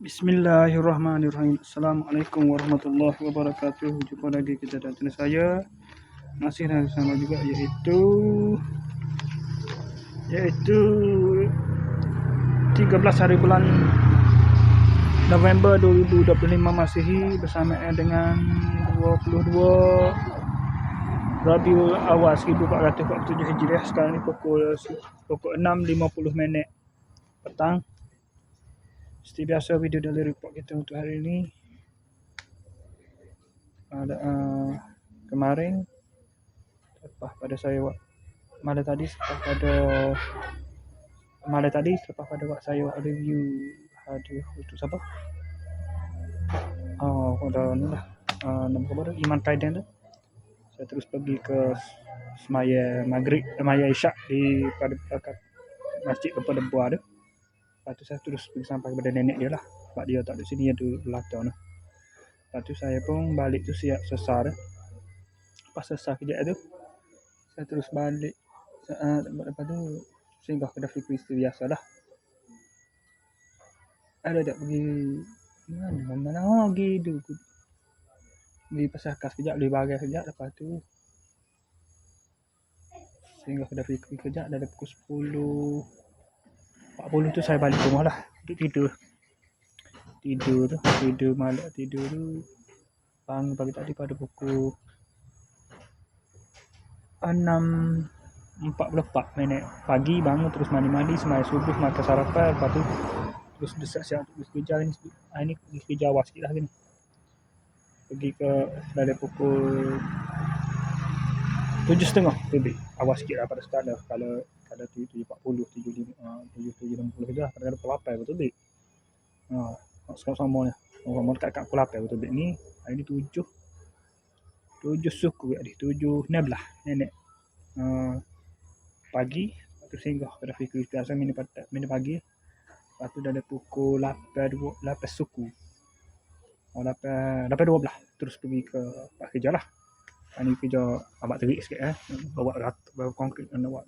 Bismillahirrahmanirrahim. Assalamualaikum warahmatullahi wabarakatuh. Jumpa lagi kita dan channel saya. Masih sama juga iaitu 13 hari bulan November 2025 Masihi bersamaan dengan 22 Rabiul Awal 1447 Hijriah. Sekarang ni pukul 6.50 petang. Seperti biasa, video dari report kita untuk hari ini ada kemarin lepas pada saya malam tadi lepas pada waktu saya review hadiah untuk siapa pada ni lah nama apa tu, Iman Kaiden tu. Saya terus pergi ke semaya maghrib, semaya isyak di pada masjid kepada buah tu. Lepas tu saya terus pergi sampai kepada nenek dia lah, sebab dia tak ada sini, dia tu Belata tu. Lepas tu saya pun balik tu siap sesar. Lepas sesar kejap tu saya terus balik. Lepas tu singgah ke Dafi Kristi biasa dah. Ada tak pergi mana lagi tu, beli pasal kas kejap, beli barang kejap. Lepas tu singgah ke Dafi Kristi kejap, dah pukul 10.40 tu saya balik rumah lah. Duduk tidur malam tu bangun pagi tadi pada pukul 6.44 pagi. Bangun terus mandi sembahyang subuh, makan sarapan. Lepas tu terus siap-siap untuk kerja ni. Ini pergi kerja awal sikit lah ni. Pergi ke dari pukul 7.30 lebih. Awal sikit lah pada skala. Kalau 7.40, 7.50 kerja. Kadang-kadang pukul 8 betul lebih. Sama-sama ni. Orang dekat pukul 8 betul lebih ni. Hari ni 7 suku kat dia. 7.16 nenek. Pagi. Lepas tu singgah ke Dafi Kristi biasa minum pagi. Lepas tu dah ada pukul 8 suku. 8.12 terus pergi ke tempat kerja lah. Ini kerja abang terik sikit bawa konkrit, bawa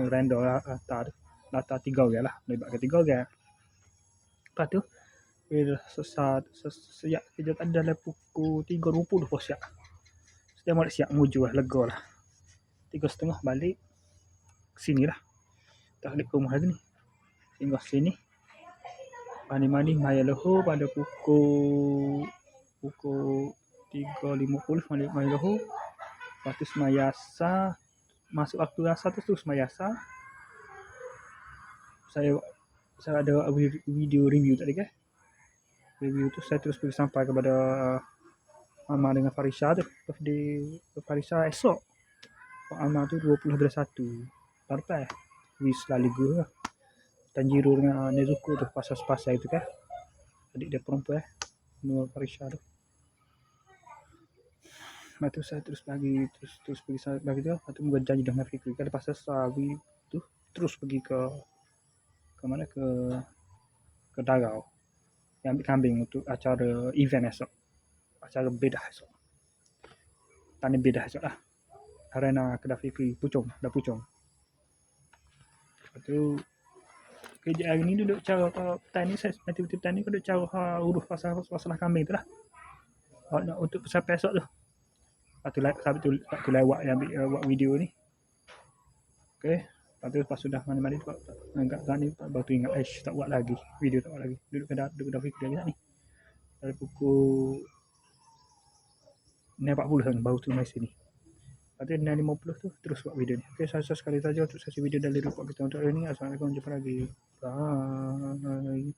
render lata 3 orang lah, lebat ke 3 orang. Lepas tu bila siap kerja tadi dalam pukul 3.20 pun siap. Setiap malam siap muju lah, lega lah. 3.30 balik sini lah. Tak balik ke rumah lagi ni. Singgah sini. Mandi maya lohor pada pukul 3.50 mandi lohor. Lepas tu semaya asar. Masuk waktu asar tu terus semaya asar. Saya ada video review tadi kan. Review tu saya terus pergi sampai kepada Mama dengan Farisha tu. Di Farisha esok. Mama tu 20.1. Lepas wis laligu lah. Tanjiro dengan Nezuko tu pasal itu kan. Adik dia perempuan Nur Farisha tu. Lepas tu saya terus pergi tu. Lepas tu berjanji dengan Fikri kan. Lepas sawi tu terus pergi ke mana, ke Darau yang ambil kambing untuk acara event esok. Acara bedah esok. Tanya bedah esok lah. Arena ke Fikri Puchong. Lepas tu kerja hari ni duduk cara petani, saya aktiviti petani duduk cara urus masalah kambing tu lah. Untuk sampai esok tu. Lepas tu lewat yang buat video ni. Okay. Lepas sudah mandi agak ni baru tu ingat tak buat lagi video, tak buat lagi. Duduk dah fikir lagi tak ni. Dari pukul 6.40 baru tu mai sini. Lepas tu 6.50 tu terus buat video ni. Okay, saya sekali saja untuk sesi video dari report kita untuk hari ni. Assalamualaikum, jumpa lagi. Bye.